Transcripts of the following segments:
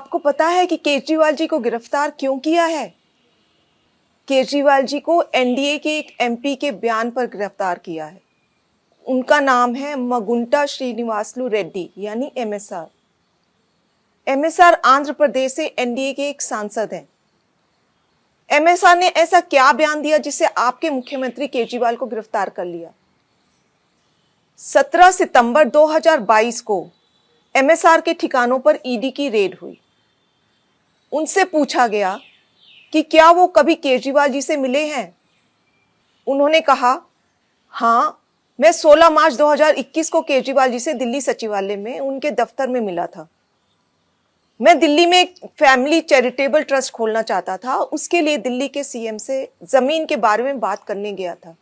आपको पता है कि केजरीवाल जी को गिरफ्तार क्यों किया है? केजरीवाल जी को एनडीए के एक एमपी के बयान पर गिरफ्तार किया है। उनका नाम है मगुंटा श्रीनिवासलू रेड्डी यानी एमएसआर। एमएसआर आंध्र प्रदेश से एनडीए के एक सांसद हैं। एमएसआर ने ऐसा क्या बयान दिया जिससे आपके मुख्यमंत्री केजरीवाल को गिरफ्तार कर लिया? 17 सितंबर 2022 को एमएसआर के ठिकानों पर ईडी की रेड हुई। उनसे पूछा गया कि क्या वो कभी केजरीवाल जी से मिले हैं? उन्होंने कहा, हाँ, मैं 16 मार्च 2021 को केजरीवाल जी से दिल्ली सचिवालय में उनके दफ्तर में मिला था। मैं दिल्ली में एक फैमिली चैरिटेबल ट्रस्ट खोलना चाहता था। उसके लिए दिल्ली के सीएम से जमीन के बारे में बात करने गया था।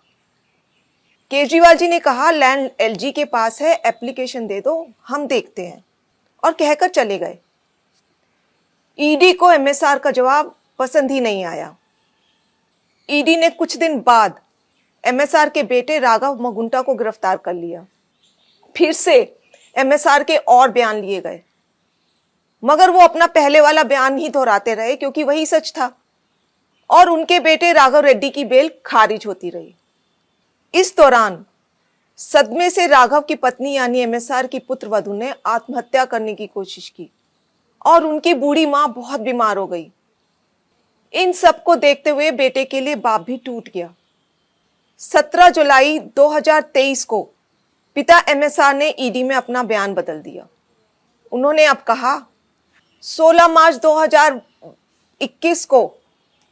केजरीवाल जी ने कहा, लैंड एलजी के पास है, एप्लीकेशन दे दो, हम देखते हैं, और कहकर चले गए। ईडी को एमएसआर का जवाब पसंद ही नहीं आया। ईडी ने कुछ दिन बाद एमएसआर के बेटे राघव मगुंटा को गिरफ्तार कर लिया। फिर से एमएसआर के और बयान लिए गए, मगर वो अपना पहले वाला बयान ही दोहराते रहे क्योंकि वही सच था, और उनके बेटे राघव रेड्डी की बेल खारिज होती रही। इस दौरान सदमे से राघव की पत्नी यानी एमएसआर की पुत्रवधू ने आत्महत्या करने की कोशिश की और उनकी बूढ़ी मां बहुत बीमार हो गई। इन सब को देखते हुए बेटे के लिए बाप भी टूट गया। 17 जुलाई 2023 को पिता एमएसआर ने ईडी में अपना बयान बदल दिया। उन्होंने अब कहा, 16 मार्च 2021 को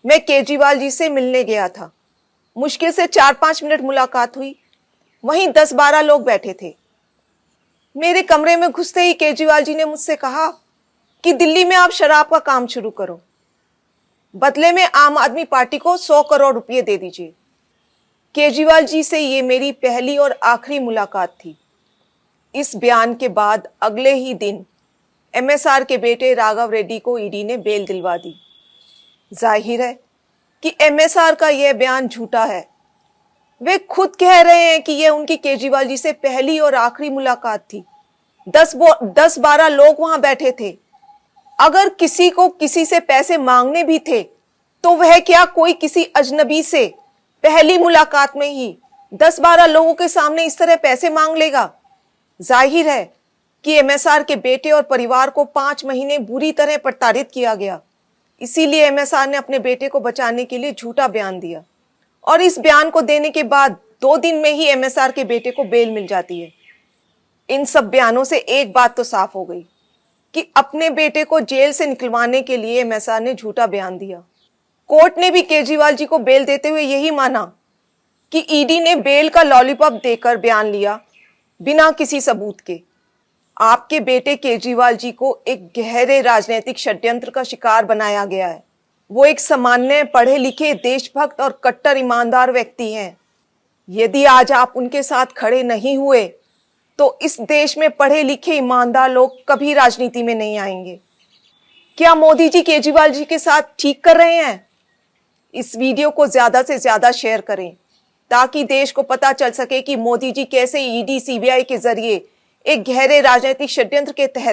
मैं केजरीवाल जी से मिलने गया था। मुश्किल से 4-5 मिनट मुलाकात हुई। वहीं 10-12 लोग बैठे थे। मेरे कमरे में घुसते ही केजरीवाल जी ने मुझसे कहा कि दिल्ली में आप शराब का काम शुरू करो, बदले में आम आदमी पार्टी को 100 करोड़ रुपए दे दीजिए। केजरीवाल जी से ये मेरी पहली और आखिरी मुलाकात थी। इस बयान के बाद अगले ही दिन एमएसआर के बेटे राघव रेड्डी को ईडी ने बेल दिलवा दी। जाहिर है कि एमएसआर का यह बयान झूठा है। वे खुद कह रहे हैं कि यह उनकी केजरीवाल जी से पहली और आखिरी मुलाकात थी। 10-12 लोग वहां बैठे थे। अगर किसी को किसी से पैसे मांगने भी थे तो वह क्या कोई किसी अजनबी से पहली मुलाकात में ही 10-12 लोगों के सामने इस तरह पैसे मांग लेगा? जाहिर है कि एमएसआर के बेटे और परिवार को 5 महीने बुरी तरह प्रताड़ित किया गया। इसीलिए एमएसआर ने अपने बेटे को बचाने के लिए झूठा बयान दिया, और इस बयान को देने के बाद 2 दिन में ही एमएसआर के बेटे को बेल मिल जाती है। इन सब बयानों से एक बात तो साफ हो गई कि अपने बेटे को जेल से निकलवाने के लिए एमएसआर ने झूठा बयान दिया। कोर्ट ने भी केजरीवाल जी को बेल देते हुए यही माना कि ईडी ने बेल का लॉलीपॉप देकर बयान लिया बिना किसी सबूत के। आपके बेटे केजरीवाल जी को एक गहरे राजनीतिक षड्यंत्र का शिकार बनाया गया है। वो एक सामान्य पढ़े लिखे देशभक्त और कट्टर ईमानदार व्यक्ति हैं। यदि आज आप उनके साथ खड़े नहीं हुए तो इस देश में पढ़े लिखे ईमानदार लोग कभी राजनीति में नहीं आएंगे। क्या मोदी जी केजरीवाल जी के साथ ठीक कर रहे हैं? इस वीडियो को ज्यादा से ज्यादा शेयर करें ताकि देश को पता चल सके कि मोदी जी कैसे ईडी सीबीआई के जरिए एक गहरे राजनीतिक षड्यंत्र के तहत